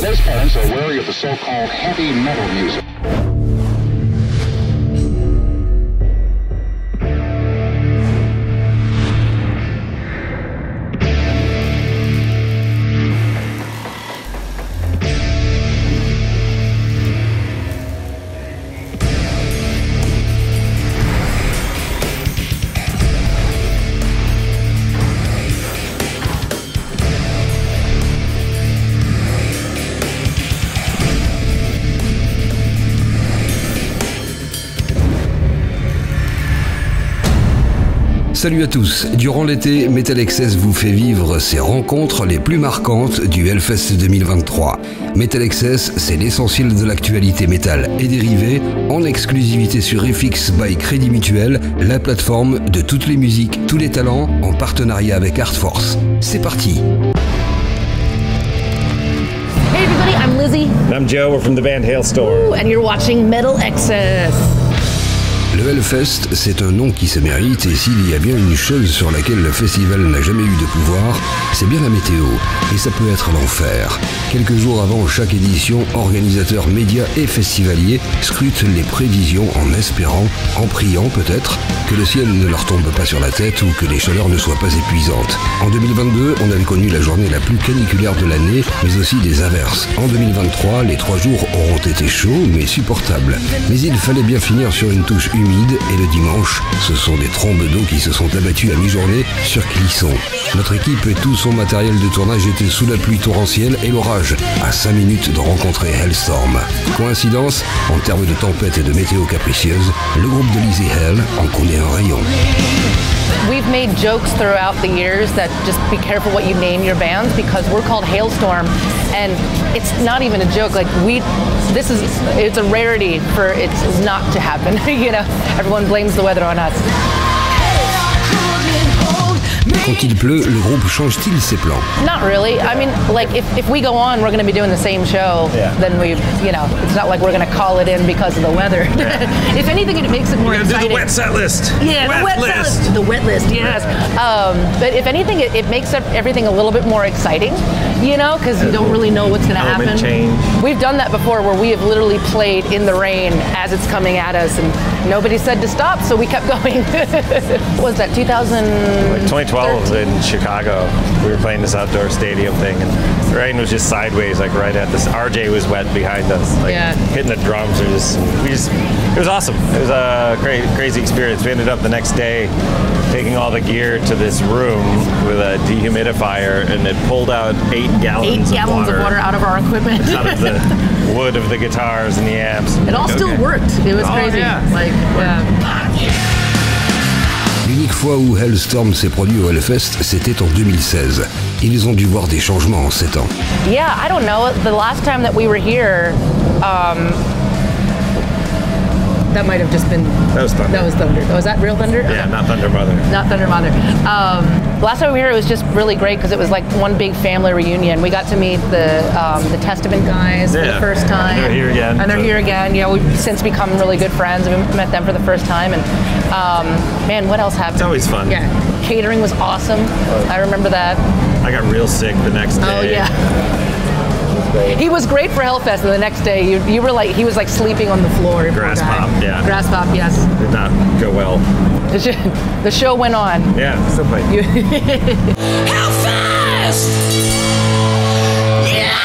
Most parents are wary of the so-called heavy metal music. Salut à tous, durant l'été, Metal Excess vous fait vivre ses rencontres les plus marquantes du Hellfest 2023. Metal Excess, c'est l'essentiel de l'actualité métal et dérivée, en exclusivité sur FX by Crédit Mutuel, la plateforme de toutes les musiques, tous les talents, en partenariat avec Artforce. C'est parti! Hey everybody, I'm Lizzie. I'm Joe, we're from the band Hailstorm. And you're watching Metal Excess. Le Hellfest, c'est un nom qui se mérite, et s'il y a bien une chose sur laquelle le festival n'a jamais eu de pouvoir, c'est bien la météo, et ça peut être l'enfer. Quelques jours avant chaque édition, organisateurs médias et festivaliers scrutent les prévisions en espérant, en priant peut-être, que le ciel ne leur tombe pas sur la tête ou que les chaleurs ne soient pas épuisantes. En 2022, on avait connu la journée la plus caniculaire de l'année, mais aussi des averses. En 2023, les 3 jours auront été chauds, mais supportables. Mais il fallait bien finir sur une touche humide, et le dimanche, ce sont des trombes d'eau qui se sont abattues à mi-journée sur Clisson. Notre équipe et tout son matériel de tournage étaient sous la pluie torrentielle et l'orage, à 5 minutes de rencontrer Hailstorm. Coïncidence, en termes de tempête et de météo capricieuse, le groupe de Lizzie Hell en connaît un rayon. We've made jokes throughout the years that just be careful what you name your bands because we're called Hailstorm and it's not even a joke. Like it's a rarity for it not to happen. You know, everyone blames the weather on us. Quand il pleut, le groupe change-t-il ses plans? Not really. I mean, like if we go on, we're going to be doing the same show. Yeah. Then it's not like we're going to call it in because of the weather. Yeah. If anything, it makes it more exciting. Do the wet set list. Yeah, the wet set list. The wet list, yes. But if anything, it makes everything a little bit more exciting, you know, because you don't really know what's going to happen. Change. We've done that before where we have literally played in the rain as it's coming at us, and nobody said to stop, so we kept going. What was that, 2012 in Chicago. We were playing this outdoor stadium thing, and the rain was just sideways, like right at this. RJ was wet behind us, like hitting the drums. It was awesome. It was a crazy experience. We ended up the next day taking all the gear to this room with a dehumidifier, and it pulled out 8 gallons of water out of our equipment. Out of the wood of the guitars and the amps. It all still worked. It was crazy. Yeah. L'unique fois où Hailstorm s'est produit au Hellfest, c'était en 2016. Ils ont dû voir des changements en 7 ans. Yeah, I don't know. The last time that we were here, that might have just been... That was Thunder. That was Thunder. Was that real Thunder? Yeah, not Thunder Mother. Not Thunder Mother. Last time we were here, it was just really great because it was like one big family reunion. We got to meet the Testament guys for the first time. And they're here again. And they're here again. You know, we've since become really good friends. We met them for the first time. And man, what else happened? It's always fun. Yeah. Catering was awesome. I remember that. I got real sick the next day. Oh, yeah. He was great for Hellfest, and the next day you were like he was like sleeping on the floor. Grass pop, yeah. Grass pop, yes. Did not go well. The show went on. Yeah, still played. Hellfest! Yeah!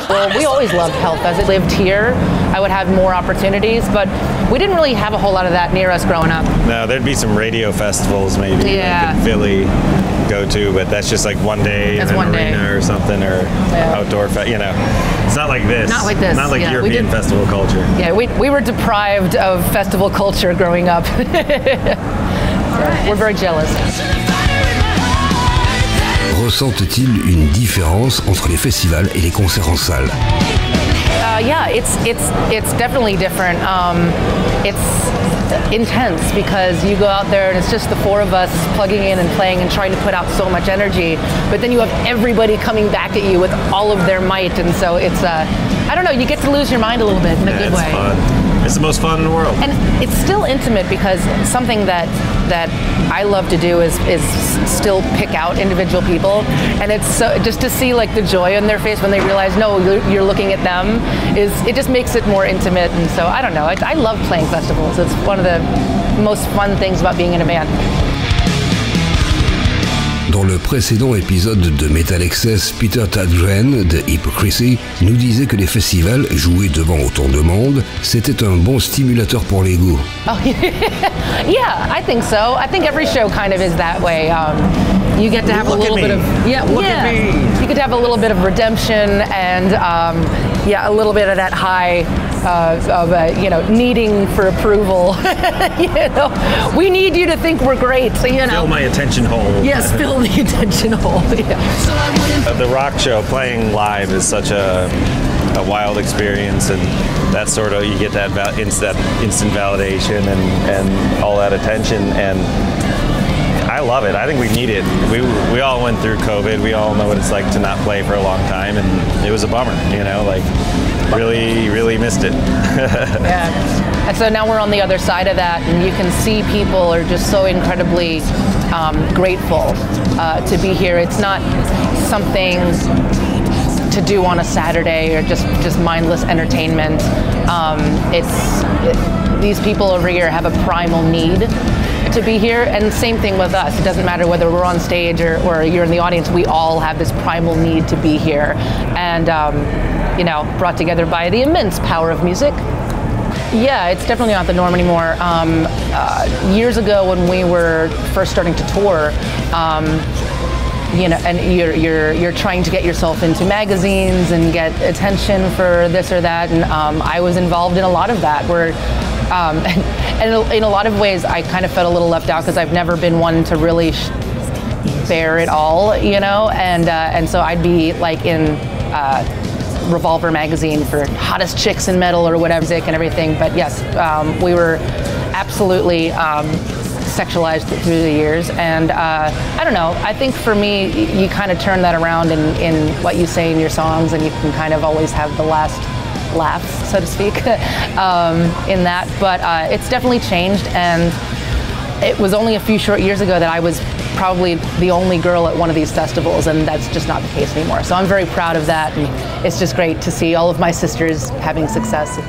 Well, we always loved Hellfest. I lived here. I would have more opportunities, but we didn't really have a whole lot of that near us growing up. No, there'd be some radio festivals maybe like in Philly go to, but that's just like one day in an arena or something, or outdoor, you know. It's not like this. Not like this. Not like European festival culture. Yeah, we were deprived of festival culture growing up. So we're very jealous. Ressentent-ils une différence entre les festivals et les concerts en salle? Yeah, it's definitely different. It's intense because you go out there and it's just the 4 of us plugging in and playing and trying to put out so much energy, but then you have everybody coming back at you with all of their might, and so it's I don't know, you get to lose your mind a little bit in a good way. Fun. It's the most fun in the world. And it's still intimate because something that I love to do is still pick out individual people, and it's so, just to see like the joy in their face when they realize no, you're looking at them, it just makes it more intimate. And so I don't know, I love playing festivals. It's one of the most fun things about being in a band. Dans le précédent épisode de Metal Excess, Peter Tägtgren de Hypocrisy nous disait que les festivals, joués devant autant de monde, c'était un bon stimulateur pour l'ego. Oh, yeah, I think so. I think every show kind of is that way. You get to have a little bit of Look at me. You get to have a little bit of redemption and a little bit of that high of needing for approval. We need you to think we're great. So fill my attention hole. Yes, fill the attention hole. Yeah. The rock show playing live is such a wild experience, and that sort of, you get that instant validation and all that attention, and I love it. I think we need it. We all went through COVID. We all know what it's like to not play for a long time, and it was a bummer, really missed it. Yeah. And so now we're on the other side of that, and you can see people are just so incredibly grateful to be here. It's not something to do on a Saturday or just mindless entertainment. These people over here have a primal need to be here, and same thing with us. It doesn't matter whether we're on stage or you're in the audience, we all have this primal need to be here, and brought together by the immense power of music. Yeah, it's definitely not the norm anymore. Years ago when we were first starting to tour, and you're trying to get yourself into magazines and get attention for this or that, and I was involved in a lot of that, where and in a lot of ways I kind of felt a little left out because I've never been one to really bear it all, and so I'd be like in Revolver magazine for hottest chicks in metal or whatever, music and everything. But yes, we were absolutely sexualized through the years, and I don't know, I think for me you kind of turn that around in what you say in your songs, and you can kind of always have the last laugh, so to speak, in that. But it's definitely changed, and it was only a few short years ago that I was probably the only girl at one of these festivals, and that's just not the case anymore. So I'm very proud of that, and it's just great to see all of my sisters having success.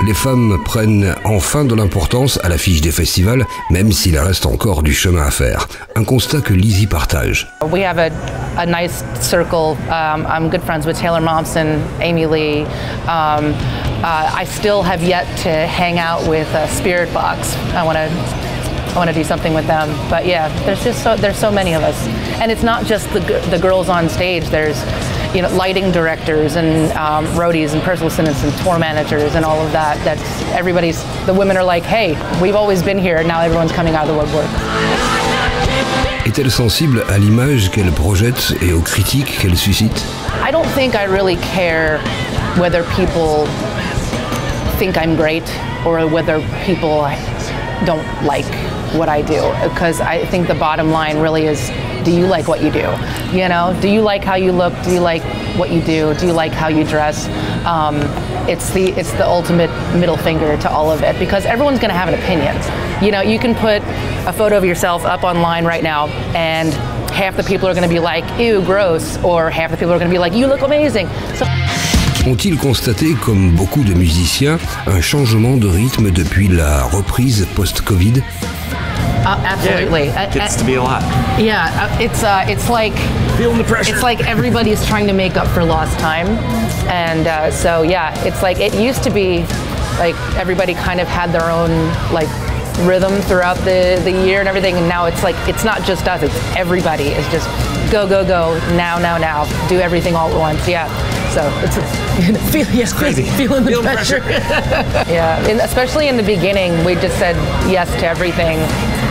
Les femmes prennent enfin de l'importance à l'affiche des festivals, même s'il reste encore du chemin à faire. Un constat que Lizzy partage. We have a nice circle. I'm good friends with Taylor Momsen, Amy Lee. I still have yet to hang out with Spiritbox. I want to do something with them. But yeah, there's so many of us, and it's not just the girls on stage. There's lighting directors and roadies and personal assistants and tour managers and all of that. The women are like, hey, we've always been here, now everyone's coming out of the woodwork. Est-elle sensible à l'image qu'elle projette et aux critiques qu'elle suscite? I don't think I really care whether people think I'm great or whether people don't like what I do, because I think the bottom line really is, do you like what you do? Do you like how you look? Do you like what you do? Do you like how you dress? It's the ultimate middle finger to all of it, because everyone's going to have an opinion. You can put a photo of yourself up online right now, and half the people are going to be like, ew, gross, or half the people are going to be like, you look amazing. Ont-ils constaté, comme beaucoup de musiciens, un changement de rythme depuis la reprise post-Covid? Absolutely. Yeah, it gets to be a lot. Yeah, it's like feeling the pressure. It's like everybody's trying to make up for lost time, and so yeah, it's like it used to be like everybody kind of had their own like rhythm throughout the year and everything, and now it's like it's not just us; it's everybody is just go now, do everything all at once. Yeah. So it's crazy. Feeling the pressure. Yeah, and especially in the beginning, we just said yes to everything,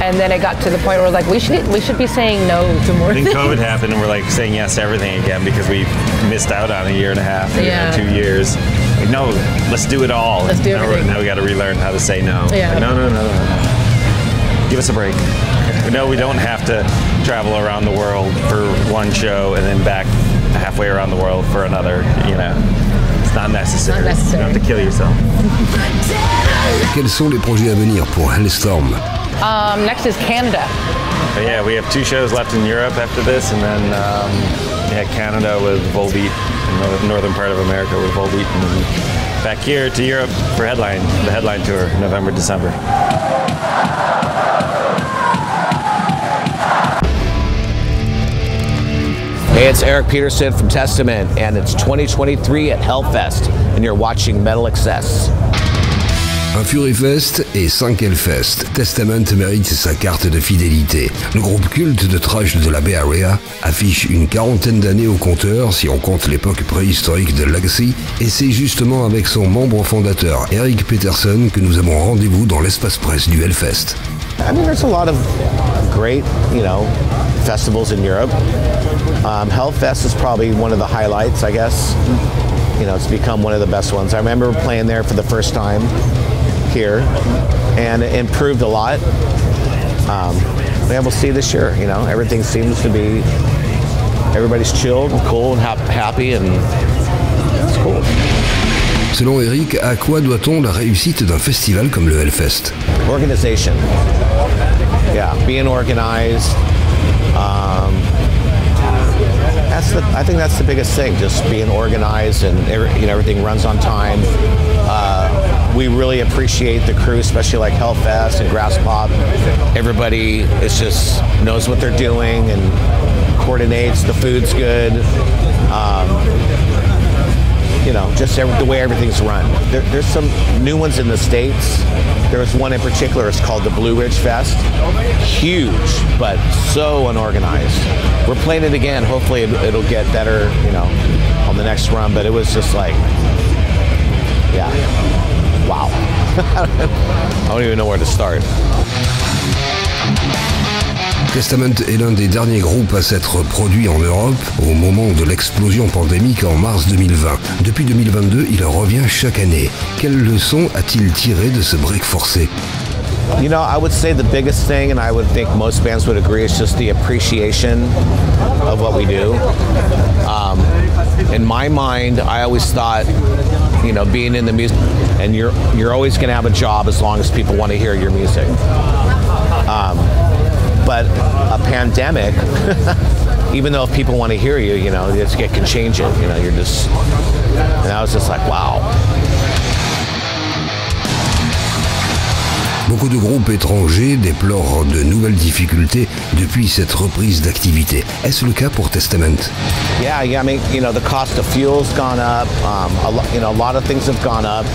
and then it got to the point where we're like, we should be saying no to more things. Then COVID happened, and we're like saying yes to everything again because we missed out on a year and a half, 2 years. Like, no, let's do it all. Let's do everything. Now we got to relearn how to say no. Yeah. Like, no. Give us a break. No, we don't have to travel around the world for one show and then back halfway around the world for another, It's not necessary. You don't have to kill yourself. Quels sont les projets à venir pour Halestorm? Next is Canada. But yeah, we have 2 shows left in Europe after this, and then Canada with Volbeat, the northern part of America with Volbeat, and then back here to Europe for the headline tour, November, December. Hey, it's Eric Peterson from Testament, and it's 2023 at Hellfest, and you're watching Metal Excess. Un Furyfest et 5 Hellfest, Testament mérite sa carte de fidélité. Le groupe culte de thrash de la Bay Area affiche une 40aine d'années au compteur si on compte l'époque préhistorique de Legacy, et c'est justement avec son membre fondateur Eric Peterson que nous avons rendez-vous dans l'espace presse du Hellfest. I mean, there's a lot of great, festivals in Europe. Hellfest is probably one of the highlights, I guess. It's become one of the best ones. I remember playing there for the first time here, and it improved a lot. We'll see this year. Everything seems to be, everybody's chilled and cool and happy, and it's cool. Selon Eric, à quoi doit-on la réussite d'un festival comme le Hellfest? Organization. Yeah, being organized. I think that's the biggest thing, just being organized and everything runs on time. We really appreciate the crew, especially like Hellfest and Grasspop. Everybody just knows what they're doing and coordinates. The food's good. Just the way everything's run. There's some new ones in the States. There's one in particular, it's called the Blue Ridge Fest. Huge, but so unorganized. We're playing it again. Hopefully it'll get better, on the next run, but it was just like, yeah, wow. I don't even know where to start. Testament est l'un des derniers groupes à s'être produit en Europe au moment de l'explosion pandémique en mars 2020. Depuis 2022, il revient chaque année. Quelles leçons a-t-il tiré de ce break forcé? I would say the biggest thing, and I would think most bands would agree, is just the appreciation of what we do. In my mind, I always thought, being in the music, and you're always going to have a job as long as people want to hear your music. But a pandemic, even though if people want to hear you, it can change it. And I was just like, wow. Beaucoup de groupes étrangers déplorent de nouvelles difficultés depuis cette reprise d'activité. Est-ce le cas pour Testament? Yeah, I mean, the cost of fuel's gone up. A lot of things have gone up.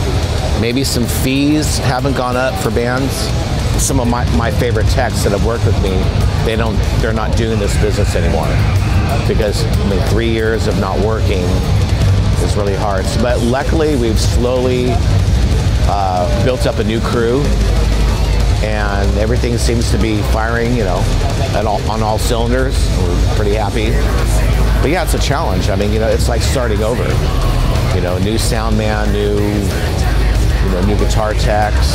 Maybe some fees haven't gone up for bands. Some of my favorite techs that have worked with me, they're not doing this business anymore because 3 years of not working is really hard. But luckily, we've slowly built up a new crew, and everything seems to be firing, on all cylinders. We're pretty happy. But yeah, it's a challenge. I mean, it's like starting over. New sound man, new guitar techs.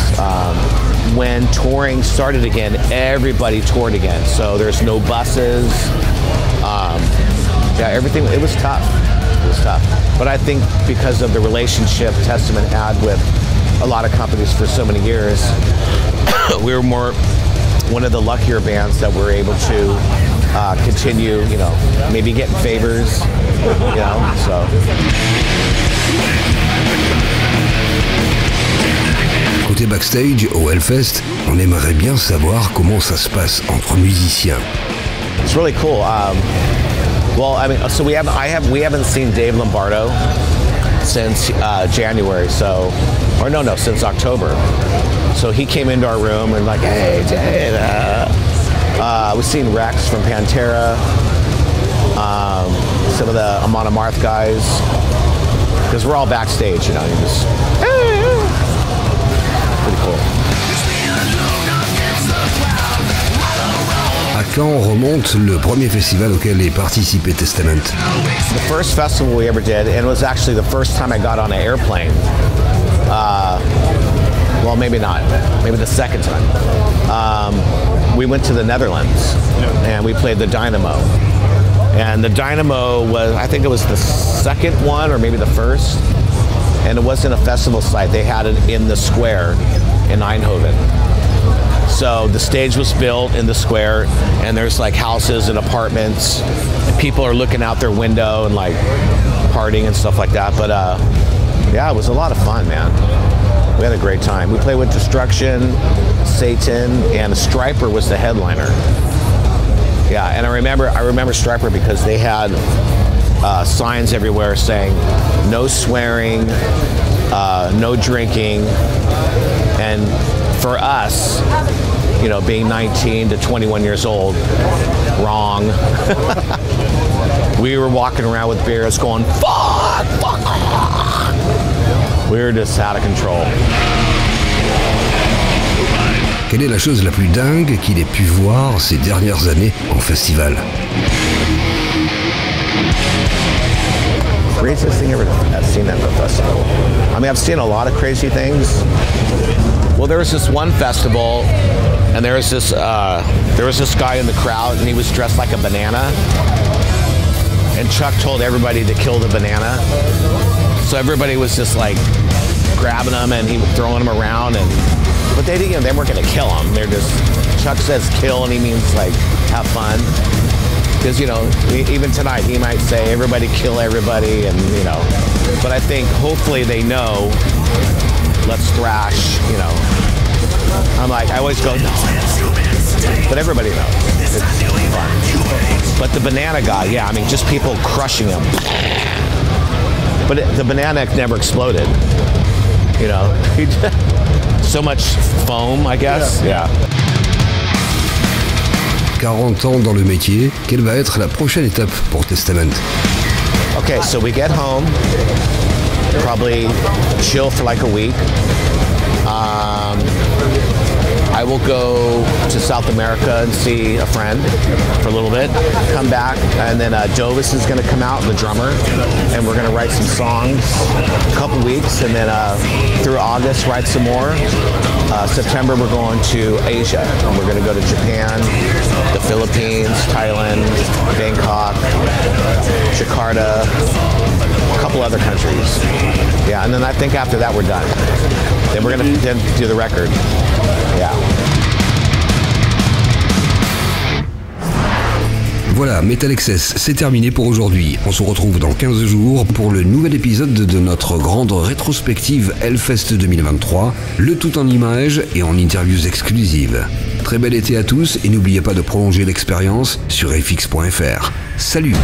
When touring started again, everybody toured again. So there's no buses. Everything, it was tough. But I think because of the relationship Testament had with a lot of companies for so many years, we were one of the luckier bands that were able to continue, maybe getting favors, so. Côté backstage, au Hellfest, on aimerait bien savoir comment ça se passe entre musiciens. It's really cool. So we haven't seen Dave Lombardo since January, since October. So he came into our room and like, hey, Dave. We've seen Rex from Pantera, some of the Amon Amarth guys, because we're all backstage, you're just, pretty cool. À quand remonte le premier festival auquel est participé Testament? The first festival we ever did, and it was actually the first time I got on an airplane. Well, maybe not. Maybe the second time. We went to the Netherlands, and we played the Dynamo. And the Dynamo was, I think it was the second one, or maybe the first. and it wasn't a festival site. They had it in the square in Eindhoven. So the stage was built in the square, and there's like houses and apartments. And people are looking out their window and like partying and stuff like that. But yeah, it was a lot of fun, man. We had a great time. We played with Destruction, Satan, and Stryper was the headliner. Yeah, and I remember Stryper because they had signs everywhere saying no swearing, no drinking, and for us, you know, being 19 to 21 years old, wrong. We were walking around with beers going, fuck, fuck. We were just out of control. Quelle est la chose la plus dingue qu'il ait pu voir ces dernières années en festival? Craziest thing I've seen at the festival. I mean, I've seen a lot of crazy things. Well, there was this one festival, and there was this guy in the crowd, and he was dressed like a banana. And Chuck told everybody to kill the banana. So everybody was just like grabbing him, and he was throwing him around, but they didn't. They weren't going to kill him. They're just, Chuck says kill, and he means like have fun. Because, you know, even tonight he might say everybody kill everybody, and you know. But I think hopefully they know. Let's thrash, you know. I'm like, I always go, no, but everybody knows. It's fun. But the banana guy, yeah, I mean, just people crushing him. But the banana never exploded. You know, so much foam, I guess. Yeah. 40 ans dans le métier, quelle va être la prochaine étape pour Testament? Okay, so we get home, probably chill for like a week. I will go to South America and see a friend for a little bit, come back, and then Jovis is going to come out, the drummer, and we're going to write some songs, a couple weeks, and then through August write some more. September we're going to Asia, and we're going to go to Japan, the Philippines, Thailand, Bangkok, Jakarta, a couple other countries. Yeah, and then I think after that we're done. Then we're going to do the record. Yeah. Voilà, Metal Excess, c'est terminé pour aujourd'hui. On se retrouve dans 15 jours pour le nouvel épisode de notre grande rétrospective Hellfest 2023, le tout en images et en interviews exclusives. Très bel été à tous et n'oubliez pas de prolonger l'expérience sur fx.fr. Salut!